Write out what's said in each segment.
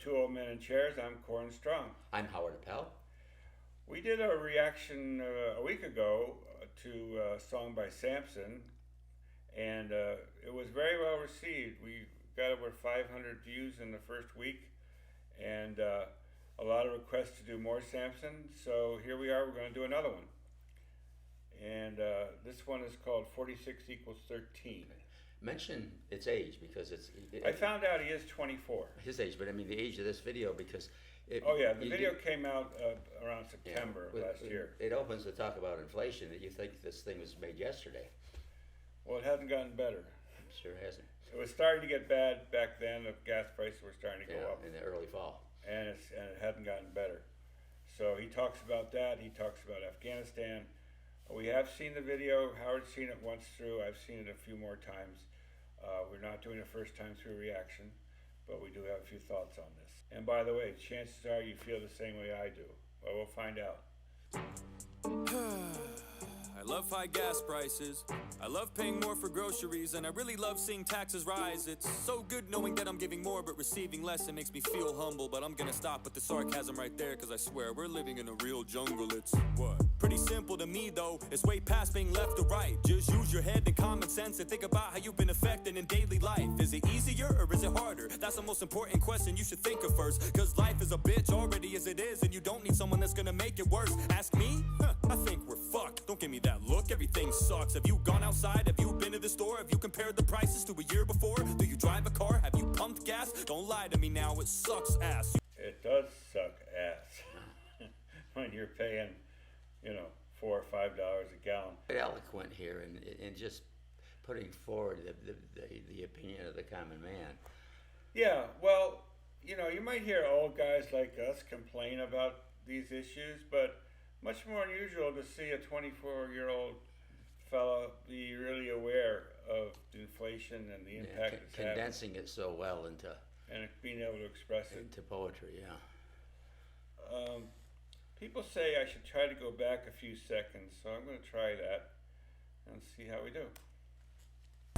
Two Old Men in Chairs. I'm Corrin Strong. I'm Howard Appel. We did a reaction a week ago to a song by Samson, and it was very well received. We got over 500 views in the first week, and a lot of requests to do more Samson. So here we are, we're going to do another one. And this one is called 46 equals 13. Mention its age because I found out he is 24. His age, but I mean the age of this video because... the video came out around September of last year. It opens to talk about inflation that you think this thing was made yesterday. Well, it hasn't gotten better. It sure hasn't. It was starting to get bad back then. The gas prices were starting to go up. In the early fall. And it hadn't gotten better. So he talks about that. He talks about Afghanistan. We have seen the video. Howard's seen it once through. I've seen it a few more times. We're not doing a first time through reaction, but we do have a few thoughts on this. And by the way, chances are you feel the same way I do. Well, we'll find out. I love high gas prices. I love paying more for groceries, and I really love seeing taxes rise. It's so good knowing that I'm giving more but receiving less. It makes me feel humble, but I'm gonna stop with the sarcasm right there, cause I swear we're living in a real jungle. It's what? Pretty simple to me though. It's way past being left or right. Just use your head and common sense and think about how you've been affected in daily life. Is it easier or is it harder? That's the most important question you should think of first, cause life is a bitch already as it is, and you don't need someone that's gonna make it worse. Ask me? I think we're fucked. Don't give me that look, everything sucks. Have you gone outside? Have you been to the store? Have you compared the prices to a year before? Do you drive a car? Have you pumped gas? Don't lie to me now, it sucks ass. It does suck ass when you're paying, $4 or $5 a gallon. Eloquent here in just putting forward the opinion of the common man. Yeah, well, you might hear old guys like us complain about these issues, but much more unusual to see a 24-year-old fellow be really aware of the inflation and the impact it's having. Condensing it so well into... And being able to express it. Into poetry, yeah. People say I should try to go back a few seconds, so I'm going to try that and see how we do.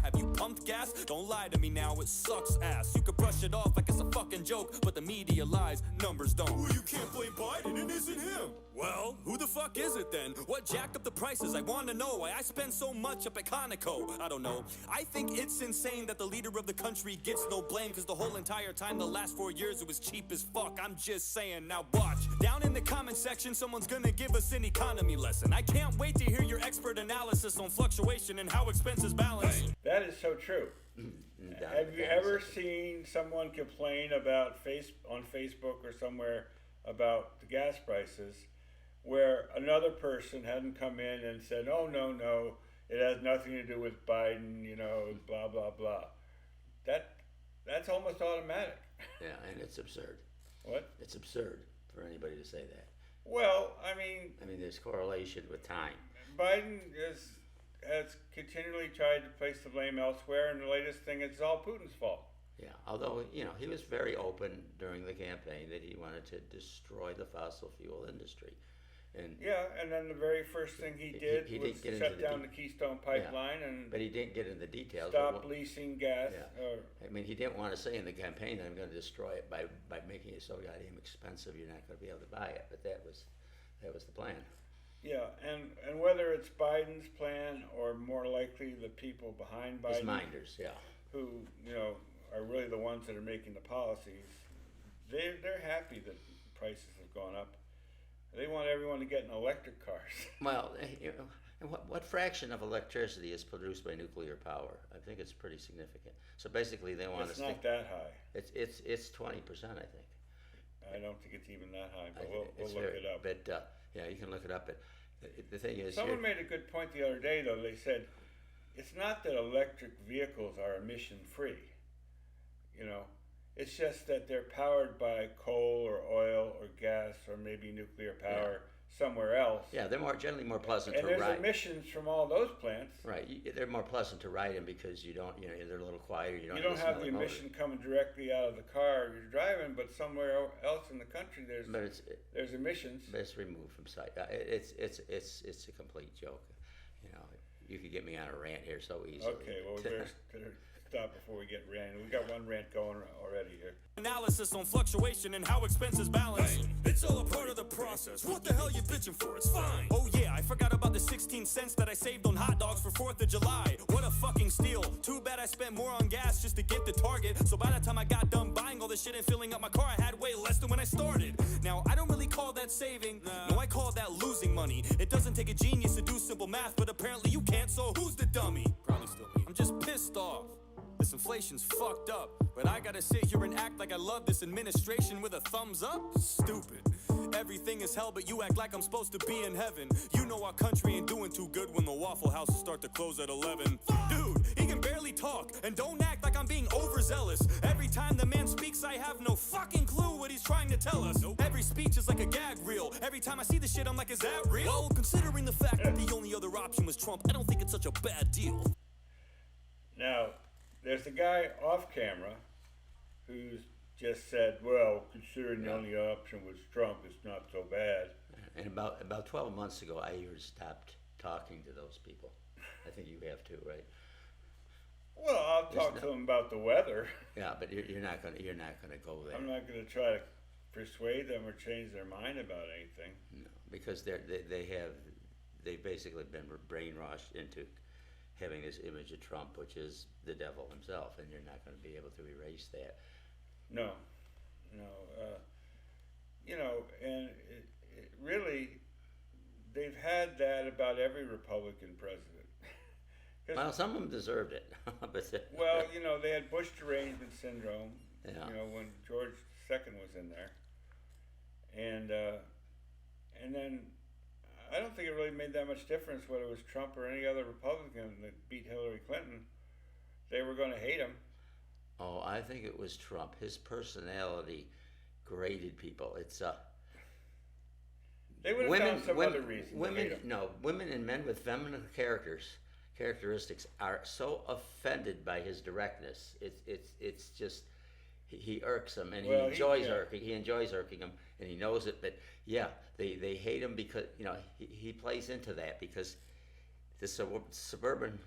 Have you pumped gas? Don't lie to me now, it sucks ass. You could brush it off like it's a fucking joke, but the media lies, numbers don't. Well, you can't blame Biden, it isn't him. Well, who the fuck is it then? What jacked up the prices? I want to know why I spend so much up at Conoco. I don't know. I think it's insane that the leader of the country gets no blame, cause the whole entire time, the last 4 years, it was cheap as fuck. I'm just saying, now watch. Down in the comment section, someone's gonna give us an economy lesson. I can't wait to hear your expert analysis on fluctuation and how expenses balance. That is so true. Have you ever seen someone complain about on Facebook or somewhere about the gas prices where another person hadn't come in and said, oh, no, it has nothing to do with Biden, blah, blah, blah. That's almost automatic. Yeah, and it's absurd. What? It's absurd for anybody to say that. Well, I mean, there's correlation with time. Biden has continually tried to place the blame elsewhere, and the latest thing is it's all Putin's fault. Yeah, although, he was very open during the campaign that he wanted to destroy the fossil fuel industry. And then the very first thing he did was shut down the Keystone Pipeline, but he didn't get into the details. Stop leasing gas. Yeah. He didn't want to say in the campaign that I'm going to destroy it by making it so goddamn expensive you're not going to be able to buy it, but that was the plan. Yeah, and whether it's Biden's plan or more likely the people behind Biden, his minders, who are really the ones that are making the policies, they're happy that prices have gone up. They want everyone to get in electric cars. Well, what fraction of electricity is produced by nuclear power? I think it's pretty significant. So basically, they want It's not that high. It's 20%, I think. I don't think it's even that high, but we'll look it up. But you can look it up. But the thing is, someone made a good point the other day, though. They said it's not that electric vehicles are emission free. It's just that they're powered by coal or oil or gas or maybe nuclear power somewhere else. Yeah, they're generally more pleasant to ride. And there's emissions from all those plants. Right, they're more pleasant to ride in because you don't, they're a little quieter. You don't have the emission coming directly out of the car you're driving, but somewhere else in the country there's emissions. But it's removed from sight. It's a complete joke. You could get me on a rant here so easily. Okay, well, we better stop before we get ranting. We got one rant going already here. Analysis on fluctuation and how expenses balance. Hey, it's all a part of the process. What the hell you bitching for? It's fine. Oh yeah, I forgot about the 16 cents that I saved on hot dogs for 4th of July. What a fucking steal. Too bad I spent more on gas just to get to Target. So by the time I got done buying all this shit and filling up my car, I had way less than when I started. Now, I don't really call that saving. No, I call that losing money. It doesn't take a genius to do simple math, but apparently you can't, so who's the dummy? Probably still me. I'm just pissed off. This inflation's fucked up, but I gotta sit here and act like I love this administration with a thumbs up? Stupid. Everything is hell, but you act like I'm supposed to be in heaven. You know our country ain't doing too good when the Waffle Houses start to close at 11. Dude, he can barely talk, and don't act like I'm being overzealous. Every time the man speaks, I have no fucking clue what he's trying to tell us. Every speech is like a gag reel. Every time I see the shit, I'm like, is that real? Well, considering the fact that the only other option was Trump, I don't think it's such a bad deal. Now, there's a guy off camera who's just said, well, considering the only option was Trump, it's not so bad. And about 12 months ago, I even stopped talking to those people. I think you have too, right? Well, I'll talk to them about the weather. Yeah, but you're not gonna go there. I'm not gonna try to persuade them or change their mind about anything. No, because they've basically been brainwashed into having this image of Trump, which is the devil himself, and you're not going to be able to erase that. No. You know, and it really, they've had that about every Republican president. Well, some of them deserved it. Well, you know, they had Bush derangement syndrome, yeah. You know, when George II was in there. And then I don't think it really made that much difference whether it was Trump or any other Republican that beat Hillary Clinton. They were going to hate him. Oh, I think it was Trump. His personality grated people. It's they would have found some other reason. Women and men with feminine characteristics are so offended by his directness. It's just he irks them, and he enjoys irking them, and he knows it. But yeah, they hate him because he plays into that, because the suburban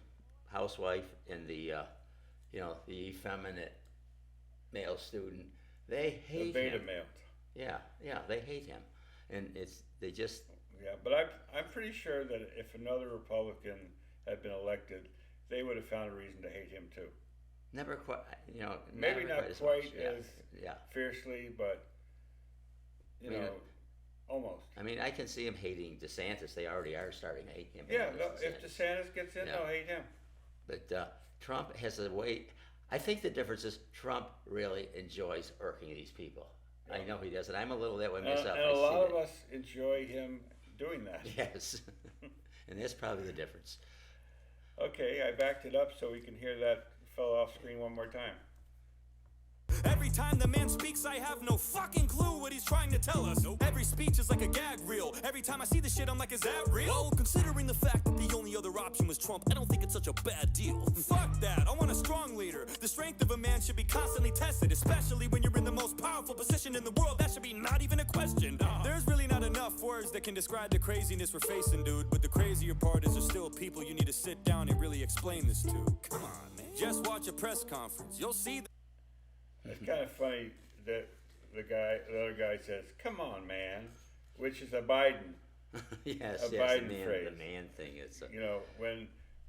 housewife and the the effeminate male student, they hate the beta him. male. Yeah, they hate him, and they just. Yeah, but I'm pretty sure that if another Republican had been elected, they would have found a reason to hate him too. Never quite, maybe not quite as yeah. fiercely, but almost. I mean, I can see him hating DeSantis. They already are starting to hate him. Yeah, if DeSantis gets in, they'll hate him. But Trump has a way. I think the difference is Trump really enjoys irking these people. Yeah. I know he does, and I'm a little that way myself. And a lot of us enjoy him doing that. Yes, and that's probably the difference. Okay, I backed it up so we can hear that fellow off screen one more time. Every time the man speaks, I have no fucking clue what he's trying to tell us. Every speech is like a gag reel. Every time I see the shit, I'm like, is that real? Well, considering the fact that the only other option was Trump, I don't think it's such a bad deal. Fuck that, I want a strong leader. The strength of a man should be constantly tested, especially when you're in the most powerful position in the world. That should be not even a question. There's really not enough words that can describe the craziness we're facing, dude. But the crazier part is there's still people you need to sit down and really explain this to. Come on, man. Just watch a press conference. You'll see that. It's kind of funny that the other guy says, "Come on, man," which is a Biden. Yes, Biden phrase. The man thing is.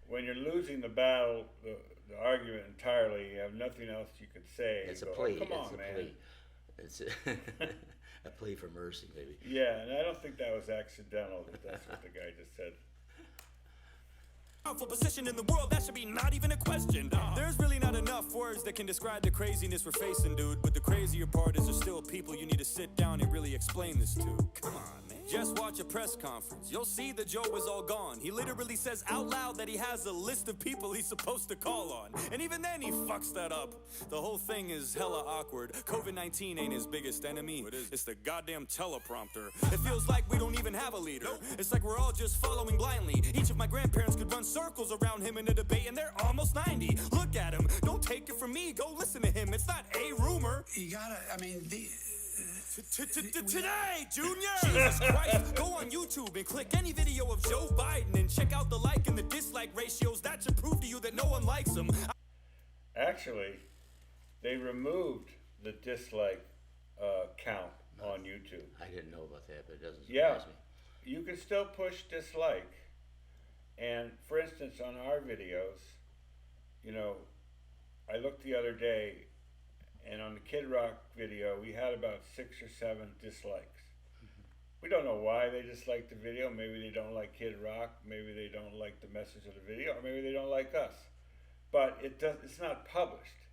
When you're losing the battle, the argument entirely, you have nothing else you can say. It's a plea. Come on, man. Plea. It's a plea for mercy, maybe. Yeah, and I don't think that was accidental. That's what the guy just said. Powerful position in the world, that should be not even a question. There's really not enough words that can describe the craziness we're facing, dude. But the crazier part is there's still people you need to sit down and really explain this to. Come on, man. Just watch a press conference. You'll see that Joe is all gone. He literally says out loud that he has a list of people he's supposed to call on. And even then he fucks that up. The whole thing is hella awkward. COVID-19 ain't his biggest enemy. It's the goddamn teleprompter. It feels like we don't even have a leader. It's like we're all just following blindly. Each of my grandparents could run circles around him in a debate, and they're almost 90. Look at him. Don't take it from me. Go listen to him. It's not a rumor. You gotta, I mean, Today, Junior! Jesus Christ, go on YouTube and click any video of Joe Biden and check out the like and the dislike ratios. That should prove to you that no one likes him. Actually, they removed the dislike count on YouTube. I didn't know about that, but it doesn't Yeah, surprise me. you can still push dislike. And for instance, on our videos, you know, I looked the other day, and on the Kid Rock video, we had about 6 or 7 dislikes. We don't know why they dislike the video. Maybe they don't like Kid Rock. Maybe they don't like the message of the video, or maybe they don't like us. But it's not published.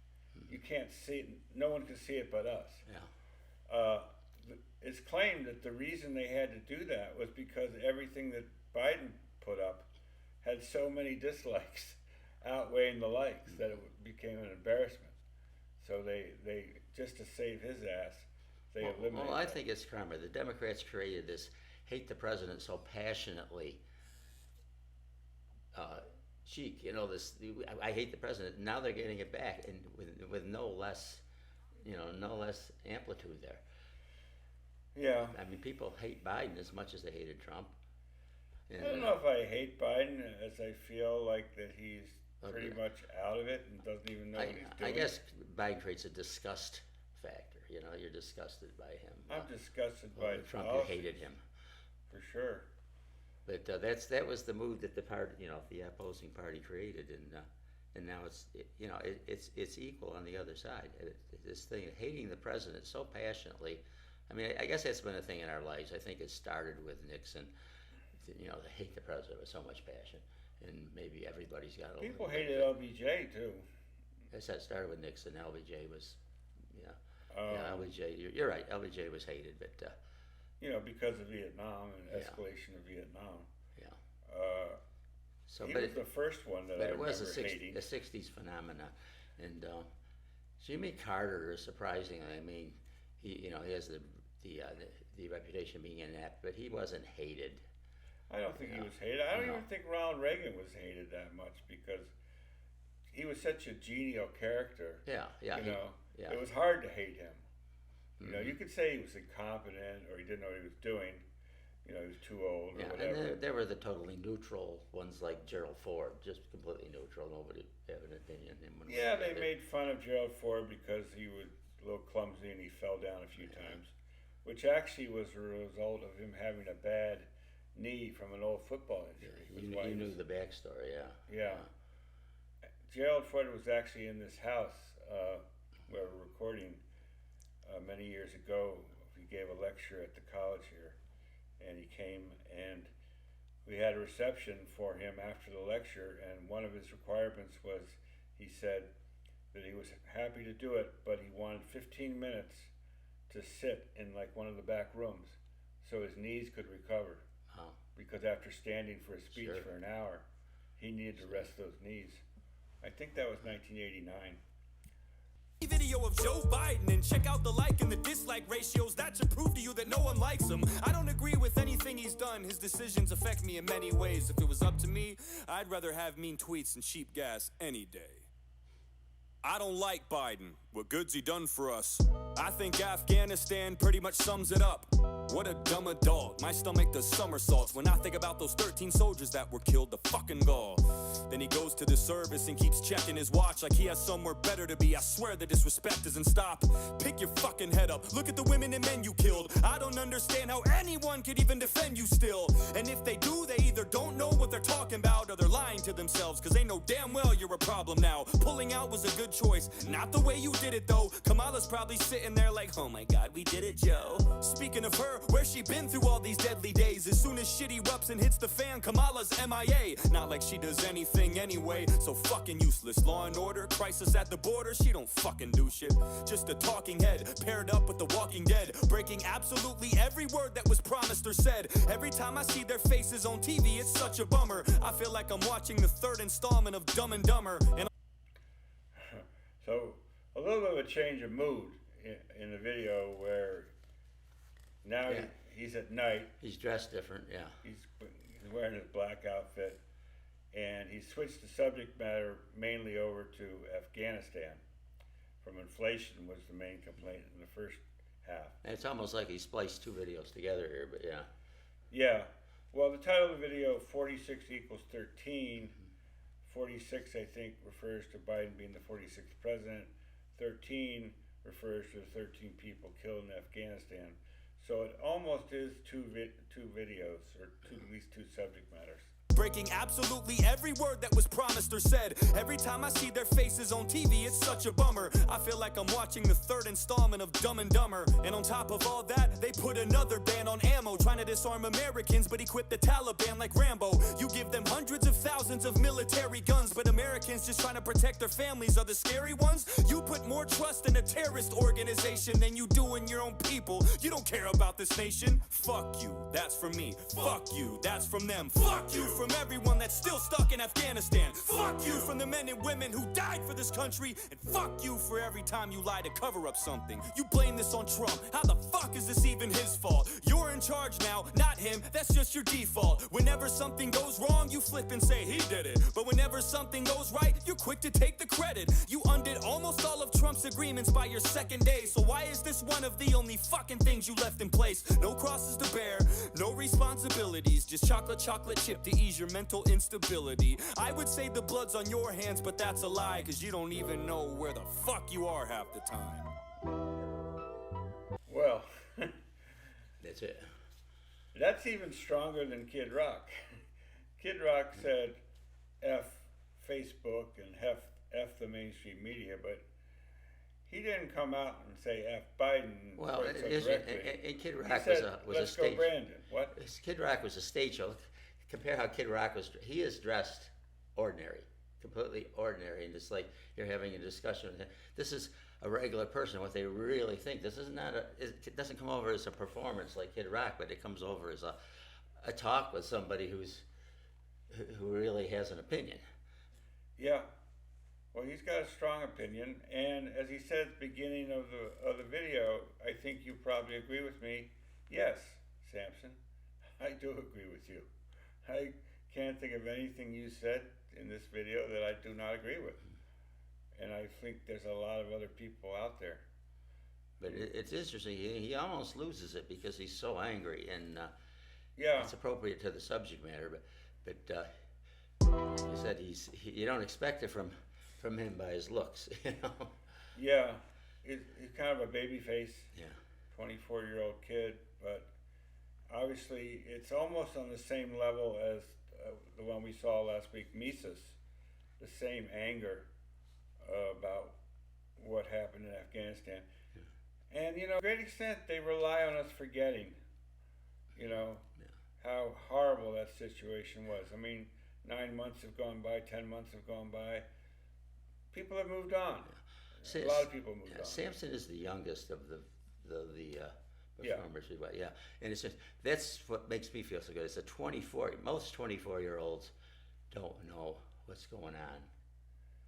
You can't see it. No one can see it but us. Yeah. It's claimed that the reason they had to do that was because everything that Biden put up had so many dislikes outweighing the likes that it became an embarrassment. So they just to save his ass, they eliminated. Well, I that. think it's karma. The Democrats created this hate the president so passionately. Cheek, you know, I hate the president. Now they're getting it back, and with no less, no less amplitude there. Yeah. I mean, people hate Biden as much as they hated Trump. And, I don't know if I hate Biden, as I feel like that he's pretty much out of it and doesn't even know what he's doing. I guess Biden creates a disgust factor. You know, you're disgusted by him. I'm disgusted by Trump. policies, You hated him, for sure. but that was the move that the opposing party created, and now it's equal on the other side. This thing of hating the president so passionately. I mean, I guess that's been a thing in our lives. I think it started with Nixon. You know, to hate the president with so much passion, and maybe everybody's got a little. People hated LBJ too. I said it started with Nixon. LBJ was, LBJ. You're right. LBJ was hated, but because of Vietnam and escalation of Vietnam. Yeah. He was the first one that I remember hating. The '60s phenomena, and Jimmy Carter is surprising. I mean, he has the reputation of being inept, but he wasn't hated. I don't think he was hated. I don't even think Ronald Reagan was hated that much because he was such a genial character. Yeah. It was hard to hate him. You could say he was incompetent or he didn't know what he was doing. He was too old or whatever. And then there were the totally neutral ones like Gerald Ford, just completely neutral. Nobody had an opinion. Yeah, they made fun of Gerald Ford because he was a little clumsy and he fell down a few times, which actually was a result of him having a bad knee from an old football injury. You knew the backstory, yeah. Yeah. Gerald Ford was actually in this house where we were recording many years ago. He gave a lecture at the college here, and he came and we had a reception for him after the lecture, and one of his requirements was he said that he was happy to do it, but he wanted 15 minutes to sit in like one of the back rooms so his knees could recover. Because after standing for a speech for an hour, he needed to rest those knees. I think that was 1989. Video of Joe Biden and check out the like and the dislike ratios. That should prove to you that no one likes him. I don't agree with anything he's done. His decisions affect me in many ways. If it was up to me, I'd rather have mean tweets and cheap gas any day. I don't like Biden. What good's he done for us? I think Afghanistan pretty much sums it up. What a dumb adult. My stomach does somersaults when I think about those 13 soldiers that were killed to fucking gall. Then he goes to the service and keeps checking his watch like he has somewhere better to be. I swear the disrespect doesn't stop. Pick your fucking head up. Look at the women and men you killed. I don't understand how anyone could even defend you still. And if they do, they either don't know what they're talking about or they're lying to themselves, cause they know damn well you're a problem now. Pulling out was a good choice. Not the way you did it though. Kamala's probably sitting there like, oh my god, we did it, Joe. Speaking of her, where's she been through all these deadly days? As soon as shit erupts and hits the fan, Kamala's MIA. Not like she does anything anyway, so fucking useless. Law and order, crisis at the border, she don't fucking do shit. Just a talking head, paired up with the Walking Dead, breaking absolutely every word that was promised or said. Every time I see their faces on TV, it's such a bummer. I feel like I'm watching the 3rd installment of Dumb and Dumber. And so a little bit of a change of mood in the video where now he's at night. He's dressed different, yeah. He's wearing his black outfit, and he switched the subject matter mainly over to Afghanistan. From inflation was the main complaint in the first half. And it's almost like he spliced 2 videos together here, but yeah. Yeah. Well, the title of the video, 46 equals 13, 46, I think, refers to Biden being the 46th president. 13 refers to the 13 people killed in Afghanistan. So it almost is two videos, or at least two subject matters. Breaking absolutely every word that was promised or said. Every time I see their faces on TV, it's such a bummer. I feel like I'm watching the third installment of Dumb and Dumber. And on top of all that, they put another ban on ammo, trying to disarm Americans, but equip the Taliban like Rambo. You give them hundreds of thousands of military guns, but Americans just trying to protect their families are the scary ones. You put more trust in a terrorist organization than you do in your own people. You don't care about this nation. Fuck you, that's from me. Fuck you, that's from them. Fuck you from everyone that's still stuck in Afghanistan. Fuck you from the men and women who died for this country. And fuck you for every time you lie to cover up something. You blame this on Trump. How the fuck is this even his fault? You're in charge now, not him. That's just your default. Whenever something goes wrong, you flip and say he did it. But whenever something goes right, you're quick to take the credit. You undid almost all of Trump's agreements by your second day. So why is this one of the only fucking things you left in place? No crosses to bear, no responsibilities, just chocolate chip to ease your mental instability. I would say the blood's on your hands, but that's a lie, cause you don't even know where the fuck you are half the time. Well, that's it. That's even stronger than Kid Rock. Kid Rock said F Facebook and F the mainstream media, but he didn't come out and say F Biden. Well, and Kid Rock said, was let's a stage. Go Brandon. What? Kid Rock was a stage show. Compare how Kid Rock was. He is dressed ordinary, completely ordinary, and it's like you're having a discussion with him. This is a regular person, what they really think. This is not it doesn't come over as a performance like Kid Rock, but it comes over as a talk with somebody who really has an opinion. Yeah. Well, he's got a strong opinion, and as he said at the beginning of the video, I think you probably agree with me. Yes, Samson, I do agree with you. I can't think of anything you said in this video that I do not agree with. And I think there's a lot of other people out there. But it's interesting. He almost loses it because he's so angry, and yeah, it's appropriate to the subject matter. But he said you don't expect it from him by his looks, you know. Yeah, he's kind of a baby face. Yeah, 24-year-old kid, but obviously it's almost on the same level as the one we saw last week, Mises. The same anger about what happened in Afghanistan. Yeah. And, to a great extent, they rely on us forgetting, how horrible that situation was. I mean, 9 months have gone by, 10 months have gone by. People have moved on. Yeah. A lot of people moved on. Samson is the youngest of the performers. Yeah. And it's just, that's what makes me feel so good. It's most 24-year-olds don't know what's going on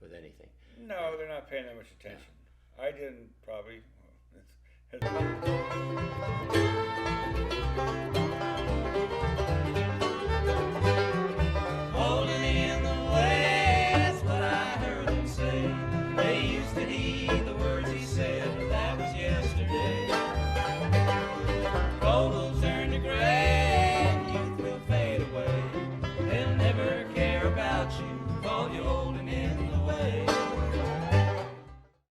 with anything. No, they're not paying that much attention. Yeah. I didn't probably. Holding in the way, that's what I heard him say. They used to heed the words he said, but that was yesterday. Gold will turn to gray, and youth will fade away. They'll never care about you, call you